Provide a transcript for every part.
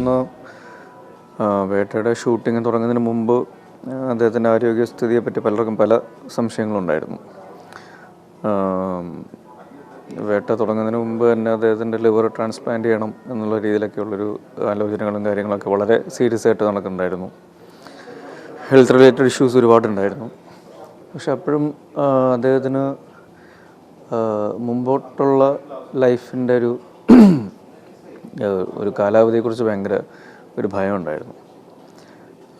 തോന്നുന്നു വേട്ടയുടെ ഷൂട്ടിംഗ് തുടങ്ങുന്നതിന് മുമ്പ് അദ്ദേഹത്തിൻ്റെ ആരോഗ്യസ്ഥിതിയെപ്പറ്റി പലർക്കും പല സംശയങ്ങളുണ്ടായിരുന്നു. വേട്ട തുടങ്ങുന്നതിന് മുമ്പ് തന്നെ അദ്ദേഹത്തിൻ്റെ ലിവർ ട്രാൻസ്പ്ലാന്റ് ചെയ്യണം എന്നുള്ള രീതിയിലൊക്കെയുള്ളൊരു ആലോചനകളും കാര്യങ്ങളൊക്കെ വളരെ സീരിയസ് ആയിട്ട് നടക്കുന്നുണ്ടായിരുന്നു. ഹെൽത്ത് റിലേറ്റഡ് ഇഷ്യൂസ് ഒരുപാടുണ്ടായിരുന്നു. പക്ഷെ അപ്പോഴും അദ്ദേഹത്തിന് മുമ്പോട്ടുള്ള ലൈഫിൻ്റെ ഒരു കാലാവധിയെക്കുറിച്ച് ഭയങ്കര ഒരു ഭയം ഉണ്ടായിരുന്നു.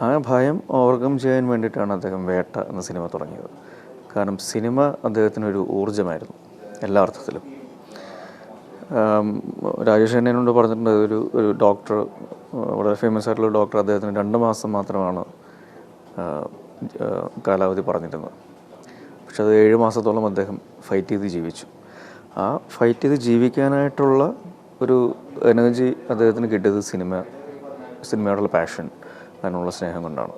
ആ ഭയം ഓവർകം ചെയ്യാൻ വേണ്ടിയിട്ടാണ് അദ്ദേഹം വേട്ട എന്ന സിനിമ തുടങ്ങിയത്. കാരണം സിനിമ അദ്ദേഹത്തിനൊരു ഊർജ്ജമായിരുന്നു എല്ലാ അർത്ഥത്തിലും. രാജേഷ് എന്നോട് പറഞ്ഞിട്ടുണ്ട്, ഒരു ഡോക്ടർ, വളരെ ഫേമസ് ആയിട്ടുള്ള ഡോക്ടർ അദ്ദേഹത്തിന് 2 മാസം മാത്രമാണ് കാലാവധി പറഞ്ഞിരുന്നത്. പക്ഷെ അത് 7 മാസത്തോളം അദ്ദേഹം ഫൈറ്റ് ചെയ്ത് ജീവിച്ചു. ആ ഫൈറ്റ് ചെയ്ത് ജീവിക്കാനായിട്ടുള്ള ഒരു എനർജി അദ്ദേഹത്തിന് കിട്ടിയത് സിനിമയോടുള്ള പാഷൻ, അതിനുള്ള സ്നേഹം കൊണ്ടാണ്.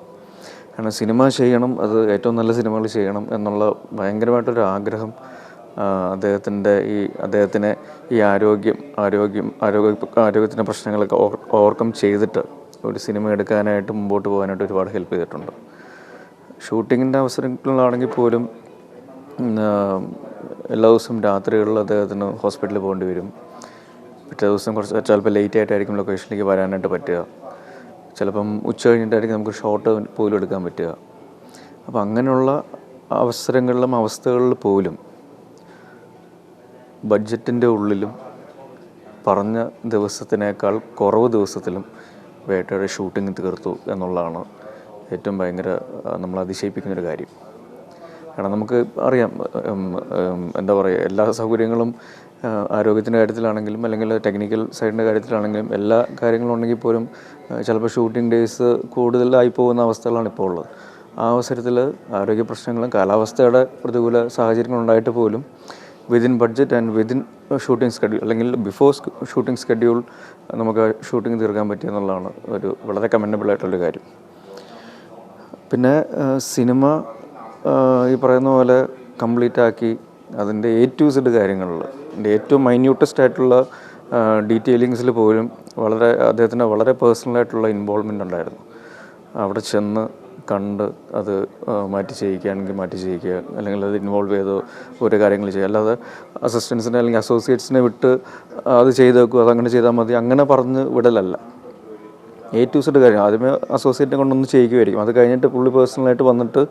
കാരണം സിനിമ ചെയ്യണം, അത് ഏറ്റവും നല്ല സിനിമകൾ ചെയ്യണം എന്നുള്ള ഭയങ്കരമായിട്ടൊരു ആഗ്രഹം അദ്ദേഹത്തിനെ ഈ ആരോഗ്യത്തിൻ്റെ പ്രശ്നങ്ങളൊക്കെ ഓവർകം ചെയ്തിട്ട് ഒരു സിനിമ എടുക്കാനായിട്ട് മുമ്പോട്ട് പോകാനായിട്ട് ഒരുപാട് ഹെൽപ്പ് ചെയ്തിട്ടുണ്ട്. ഷൂട്ടിങ്ങിൻ്റെ അവസരങ്ങളിലാണെങ്കിൽ പോലും എല്ലാ ദിവസവും രാത്രികളിൽ അദ്ദേഹത്തിന് ഹോസ്പിറ്റലിൽ പോകേണ്ടി വരും. പിറ്റേ ദിവസം ചിലപ്പോൾ ലേറ്റ് ആയിട്ടായിരിക്കും ലൊക്കേഷനിലേക്ക് വരാനായിട്ട് പറ്റുക. ചിലപ്പം ഉച്ച കഴിഞ്ഞിട്ടായിരിക്കും നമുക്ക് ഷോട്ട് പോലും എടുക്കാൻ പറ്റുക. അപ്പം അങ്ങനെയുള്ള അവസ്ഥകളിൽ പോലും ബഡ്ജറ്റിൻ്റെ ഉള്ളിലും പറഞ്ഞ ദിവസത്തിനേക്കാൾ കുറവ് ദിവസത്തിലും വേട്ടയുടെ ഷൂട്ടിംഗ് തീർത്തു എന്നുള്ളതാണ് ഏറ്റവും ഭയങ്കര നമ്മൾ അതിശയിപ്പിക്കുന്നൊരു കാര്യം. കാരണം നമുക്ക് അറിയാം, എന്താ പറയുക, എല്ലാ സൗകര്യങ്ങളും ആരോഗ്യത്തിൻ്റെ കാര്യത്തിലാണെങ്കിലും അല്ലെങ്കിൽ ടെക്നിക്കൽ സൈഡിൻ്റെ കാര്യത്തിലാണെങ്കിലും എല്ലാ കാര്യങ്ങളും ഉണ്ടെങ്കിൽ പോലും ചിലപ്പോൾ ഷൂട്ടിംഗ് ഡേയ്സ് കൂടുതലായി പോകുന്ന അവസ്ഥകളാണ് ഇപ്പോൾ ഉള്ളത്. ആ അവസരത്തിൽ ആരോഗ്യ പ്രശ്നങ്ങളും കാലാവസ്ഥയുടെ പ്രതികൂല സാഹചര്യങ്ങളുണ്ടായിട്ട് പോലും within budget and within shooting schedule അല്ലെങ്കിൽ ബിഫോർ ഷൂട്ടിംഗ് സ്കെഡ്യൂൾ നമുക്ക് ഷൂട്ടിംഗ് തീർക്കാൻ പറ്റിയെന്നുള്ളതാണ് ഒരു വളരെ കമൻഡബിൾ ആയിട്ടുള്ളൊരു കാര്യം. പിന്നെ സിനിമ ഈ പറയുന്ന പോലെ കംപ്ലീറ്റ് ആക്കി അതിൻ്റെ A to Z കാര്യങ്ങളിൽ അതിൻ്റെ ഏറ്റവും മൈന്യൂട്ടസ്റ്റ് ആയിട്ടുള്ള ഡീറ്റെയിലിങ്സിൽ പോലും അദ്ദേഹത്തിൻ്റെ വളരെ പേഴ്സണലായിട്ടുള്ള ഇൻവോൾവ്മെൻ്റ് ഉണ്ടായിരുന്നു. അവിടെ ചെന്ന് കണ്ട് അത് മാറ്റി ചെയ്യിക്കുകയാണെങ്കിൽ മാറ്റി ചെയ്യിക്കുക, അല്ലെങ്കിൽ അത് ഇൻവോൾവ് ചെയ്ത് ഓരോ കാര്യങ്ങൾ ചെയ്യുക. അല്ലാതെ അസിസ്റ്റൻസിനെ അല്ലെങ്കിൽ അസോസിയേറ്റ്സിനെ വിട്ട് അത് ചെയ്ത് വെക്കുക, അതങ്ങനെ ചെയ്താൽ മതി, അങ്ങനെ പറഞ്ഞ് വിടലല്ല. A to Z കാര്യം ആദ്യമേ അസോസിയേറ്റിനെ കൊണ്ടൊന്ന് ചെയ്യിക്കുമായിരിക്കും. അത് കഴിഞ്ഞിട്ട് പുള്ളി പേഴ്സണലായിട്ട് വന്നിട്ട്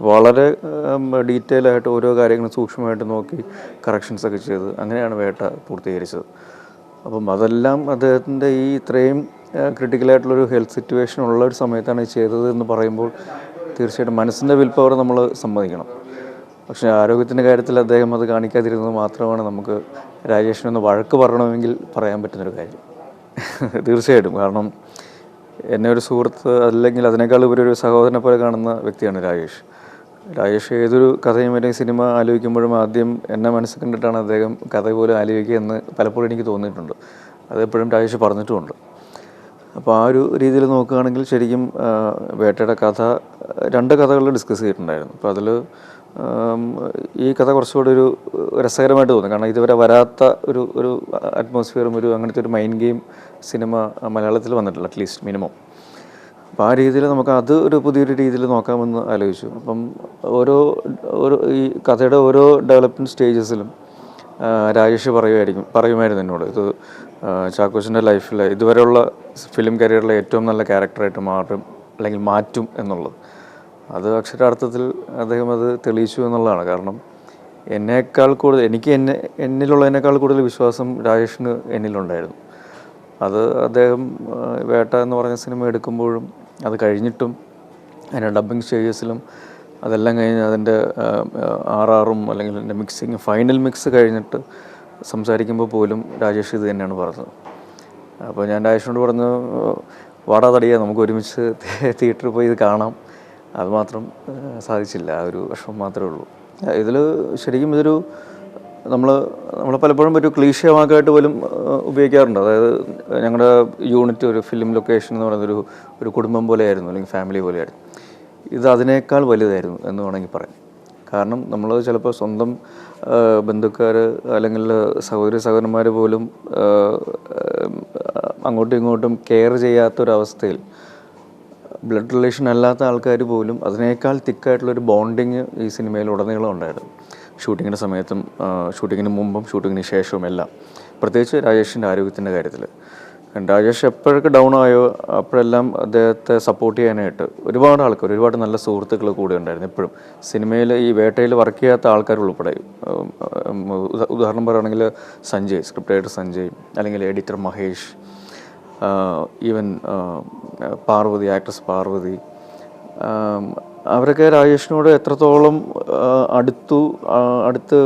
വളരെ ഡീറ്റെയിൽ ആയിട്ട് ഓരോ കാര്യങ്ങളും സൂക്ഷ്മമായിട്ട് നോക്കി കറക്ഷൻസൊക്കെ ചെയ്ത് അങ്ങനെയാണ് വേട്ട പൂർത്തീകരിച്ചത്. അപ്പം അതെല്ലാം അദ്ദേഹത്തിൻ്റെ ഈ ഇത്രയും ക്രിട്ടിക്കലായിട്ടുള്ളൊരു ഹെൽത്ത് സിറ്റുവേഷൻ ഉള്ള ഒരു സമയത്താണ് ചെയ്തത് എന്ന് പറയുമ്പോൾ തീർച്ചയായിട്ടും മനസ്സിൻ്റെ വിൽ പവർ നമ്മൾ സമ്മതിക്കണം. പക്ഷേ ആരോഗ്യത്തിൻ്റെ കാര്യത്തിൽ അദ്ദേഹം അത് കാണിക്കാതിരുന്നത് മാത്രമാണ് നമുക്ക് രാജേഷിനൊന്ന് വഴക്ക് പറയണമെങ്കിൽ പറയാൻ പറ്റുന്നൊരു കാര്യം. തീർച്ചയായിട്ടും. കാരണം എന്നെ ഒരു സുഹൃത്ത് അല്ലെങ്കിൽ അതിനേക്കാൾ ഒരു സഹോദരനെ പോലെ കാണുന്ന വ്യക്തിയാണ് രാജേഷ്. ഏതൊരു കഥയും അല്ലെങ്കിൽ സിനിമ ആലോചിക്കുമ്പോഴും ആദ്യം എന്നെ മനസ്സിൽ കണ്ടിട്ടാണ് അദ്ദേഹം കഥ പോലും ആലോചിക്കുക എന്ന് പലപ്പോഴും എനിക്ക് തോന്നിയിട്ടുണ്ട്. അതെപ്പോഴും രാജേഷ് പറഞ്ഞിട്ടുമുണ്ട്. അപ്പോൾ ആ ഒരു രീതിയിൽ നോക്കുകയാണെങ്കിൽ ശരിക്കും വേട്ടയുടെ കഥ 2 കഥകൾ ഡിസ്കസ് ചെയ്തിട്ടുണ്ടായിരുന്നു. അപ്പോൾ അതിൽ ഈ കഥ കുറച്ചുകൂടി ഒരു രസകരമായിട്ട് തോന്നി. കാരണം ഇതുവരെ വരാത്ത ഒരു അറ്റ്മോസ്ഫിയറും അങ്ങനത്തെ ഒരു മൈൻഡ് ഗെയിം സിനിമ മലയാളത്തിൽ വന്നിട്ടില്ല, അറ്റ്ലീസ്റ്റ് മിനിമം. അപ്പോൾ ആ രീതിയിൽ നമുക്ക് അത് ഒരു പുതിയൊരു രീതിയിൽ നോക്കാമെന്ന് ആലോചിച്ചു. അപ്പം ഈ കഥയുടെ ഓരോ ഡെവലപ്മെൻറ്റ് സ്റ്റേജസിലും രാജേഷ് പറയുമായിരുന്നു എന്നോട്, ഇത് ചാക്കോച്ചിൻ്റെ ലൈഫിലെ ഇതുവരെയുള്ള ഫിലിം കരിയറിലെ ഏറ്റവും നല്ല ക്യാരക്ടറായിട്ട് മാറ്റും എന്നുള്ളത്. അത് അക്ഷരാർത്ഥത്തിൽ അദ്ദേഹം അത് തെളിയിച്ചു എന്നുള്ളതാണ്. കാരണം എന്നേക്കാൾ കൂടുതൽ എന്നിലുള്ളതിനേക്കാൾ കൂടുതൽ വിശ്വാസം രാജേഷിന് എന്നിലുണ്ടായിരുന്നു. അത് അദ്ദേഹം വേട്ട എന്ന് പറഞ്ഞ സിനിമ എടുക്കുമ്പോഴും അത് കഴിഞ്ഞിട്ടും അതിൻ്റെ ഡബ്ബിങ് സ്റ്റേജസിലും അതെല്ലാം കഴിഞ്ഞ് അതിൻ്റെ RRഉം അല്ലെങ്കിൽ അതിൻ്റെ മിക്സിങ് ഫൈനൽ മിക്സ് കഴിഞ്ഞിട്ട് സംസാരിക്കുമ്പോൾ പോലും രാജേഷ് ഇത് തന്നെയാണ് പറഞ്ഞത്. അപ്പോൾ ഞാൻ രാജേഷിനോട് പറഞ്ഞു, വാടാ തടിയാ, നമുക്ക് ഒരുമിച്ച് തിയേറ്ററിൽ പോയി ഇത് കാണാം. അതുമാത്രം സാധിച്ചില്ല, ആ ഒരു വിഷമം മാത്രമേ ഉള്ളൂ. ഇതിൽ ശരിക്കും നമ്മൾ പലപ്പോഴും ഒരു ക്ലീശേ വാക്കായിട്ട് പോലും ഉപയോഗിക്കാറുണ്ട്. അതായത് ഞങ്ങളുടെ യൂണിറ്റ് ഒരു ഫിലിം ലൊക്കേഷൻ എന്ന് പറയുന്നൊരു കുടുംബം പോലെയായിരുന്നു, അല്ലെങ്കിൽ ഫാമിലി പോലെയായിരുന്നു. ഇത് അതിനേക്കാൾ വലുതായിരുന്നു എന്ന് വേണമെങ്കിൽ പറയാം. കാരണം നമ്മൾ ചിലപ്പോൾ സ്വന്തം ബന്ധുക്കാർ അല്ലെങ്കിൽ സഹോദരന്മാർ പോലും അങ്ങോട്ടും ഇങ്ങോട്ടും കെയർ ചെയ്യാത്തൊരവസ്ഥയിൽ ബ്ലഡ് റിലേഷൻ അല്ലാത്ത ആൾക്കാർ പോലും അതിനേക്കാൾ തിക്കായിട്ടുള്ളൊരു ബോണ്ടിങ് ഈ സിനിമയിൽ ഉടനീളം ഉണ്ടായിരുന്നു. ഷൂട്ടിങ്ങിൻ്റെ സമയത്തും ഷൂട്ടിങ്ങിന് മുമ്പും ഷൂട്ടിങ്ങിന് ശേഷവും എല്ലാം, പ്രത്യേകിച്ച് രാജേഷിൻ്റെ ആരോഗ്യത്തിൻ്റെ കാര്യത്തിൽ. രാജേഷ് എപ്പോഴൊക്കെ ഡൗൺ ആയോ അപ്പോഴെല്ലാം അദ്ദേഹത്തെ സപ്പോർട്ട് ചെയ്യാനായിട്ട് ഒരുപാട് ആൾക്കാർ, ഒരുപാട് നല്ല സുഹൃത്തുക്കൾ കൂടെ ഉണ്ടായിരുന്നു എപ്പോഴും. സിനിമയിൽ ഈ വേട്ടയിൽ വർക്ക് ചെയ്യാത്ത ആൾക്കാർ ഉൾപ്പെടെ, ഉദാഹരണം പറയുകയാണെങ്കിൽ സഞ്ജയ്, സ്ക്രിപ്റ്റ് റൈറ്റർ സഞ്ജയ്, അല്ലെങ്കിൽ editor Mahesh, even Parvathy, actress Parvathy, അവരൊക്കെ രാജേഷിനോട് എത്രത്തോളം അടുത്ത്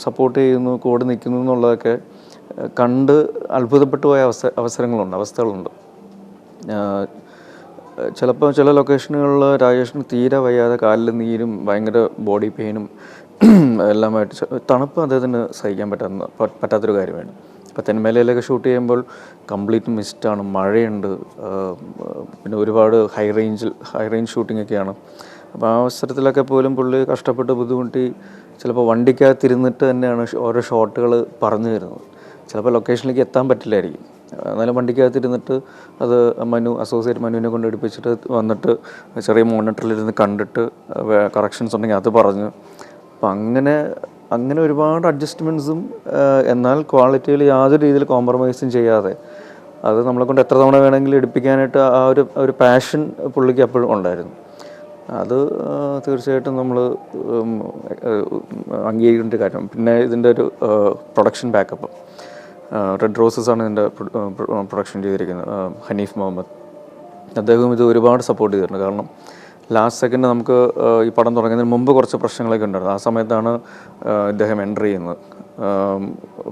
സപ്പോർട്ട് ചെയ്യുന്നു, കൂടെ നിൽക്കുന്നു എന്നുള്ളതൊക്കെ കണ്ട് അത്ഭുതപ്പെട്ടു പോയ അവസ്ഥകളുണ്ട്. ചിലപ്പോൾ ചില ലൊക്കേഷനുകളിൽ രാജേഷിന് തീരെ വയ്യാതെ കാലിൽ നീരും ഭയങ്കര ബോഡി പെയിനും എല്ലാമായിട്ട്, തണുപ്പ് അദ്ദേഹത്തിന് സഹിക്കാൻ പറ്റാത്തൊരു കാര്യമാണ്. ഇപ്പോൾ തെന്മേലയിലൊക്കെ ഷൂട്ട് ചെയ്യുമ്പോൾ കംപ്ലീറ്റ് മിസ്റ്റാണ്, മഴയുണ്ട്, പിന്നെ ഒരുപാട് ഹൈ റേഞ്ച് ഷൂട്ടിങ്ങൊക്കെയാണ്. അപ്പോൾ ആ അവസരത്തിലൊക്കെ പോലും പുള്ളി കഷ്ടപ്പെട്ട് ബുദ്ധിമുട്ടി ചിലപ്പോൾ വണ്ടിക്കകത്തിരുന്നിട്ട് തന്നെയാണ് ഓരോ ഷോട്ടുകൾ പറഞ്ഞു തരുന്നത്. ചിലപ്പോൾ ലൊക്കേഷനിലേക്ക് എത്താൻ പറ്റില്ലായിരിക്കും, എന്നാലും വണ്ടിക്കകത്തിരുന്നിട്ട് അത് അസോസിയേറ്റ് മനുവിനെ കൊണ്ട് എടുപ്പിച്ചിട്ട് വന്നിട്ട് ചെറിയ മോണിറ്ററിലിരുന്ന് കണ്ടിട്ട് കറക്ഷൻസ് ഉണ്ടെങ്കിൽ അത് പറഞ്ഞു. അപ്പം അങ്ങനെ ഒരുപാട് അഡ്ജസ്റ്റ്മെൻറ്റ്സും, എന്നാൽ ക്വാളിറ്റിയിൽ യാതൊരു രീതിയിൽ കോംപ്രമൈസും ചെയ്യാതെ അത് നമ്മളെ കൊണ്ട് എത്ര തവണ വേണമെങ്കിലും എടുപ്പിക്കാനായിട്ട് ആ ഒരു പാഷൻ പുള്ളിക്ക് എപ്പോഴും ഉണ്ടായിരുന്നു. അത് തീർച്ചയായിട്ടും നമ്മൾ അംഗീകരിക്കേണ്ട കാര്യം. പിന്നെ ഇതിൻ്റെ ഒരു പ്രൊഡക്ഷൻ ബാക്കപ്പ്, റെഡ് റോസസ് ആണ് ഇതിൻ്റെ പ്രൊഡക്ഷൻ ചെയ്തിരിക്കുന്നത്, ഹനീഫ് മുഹമ്മദ്. അദ്ദേഹം ഇത് ഒരുപാട് സപ്പോർട്ട് ചെയ്തിട്ടുണ്ട്. കാരണം ലാസ്റ്റ് സെക്കൻഡ് നമുക്ക് ഈ പടം തുടങ്ങുന്നതിന് മുമ്പ് കുറച്ച് പ്രശ്നങ്ങളൊക്കെ ഉണ്ടായിരുന്നു. ആ സമയത്താണ് ഇദ്ദേഹം എൻ്റർ ചെയ്യുന്നത്.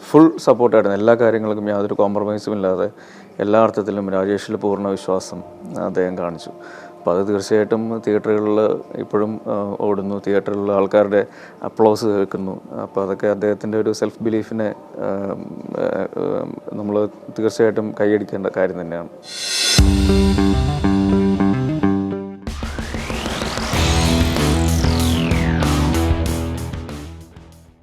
ഫുൾ സപ്പോർട്ടായിരുന്നു എല്ലാ കാര്യങ്ങൾക്കും, യാതൊരു കോംപ്രമൈസും ഇല്ലാതെ എല്ലാ അർത്ഥത്തിലും രാജേഷിൽ പൂർണ്ണ വിശ്വാസം അദ്ദേഹം കാണിച്ചു. അപ്പോൾ അത് തീർച്ചയായിട്ടും തിയേറ്ററുകളിൽ ഇപ്പോഴും ഓടുന്നു, തിയേറ്ററിലുള്ള ആൾക്കാരുടെ അപ്ലോസ് കേൾക്കുന്നു. അപ്പോൾ അതൊക്കെ അദ്ദേഹത്തിൻ്റെ ഒരു സെൽഫ് ബിലീഫിനെ നമ്മൾ തീർച്ചയായിട്ടും കൈയടിക്കേണ്ട കാര്യം തന്നെയാണ്.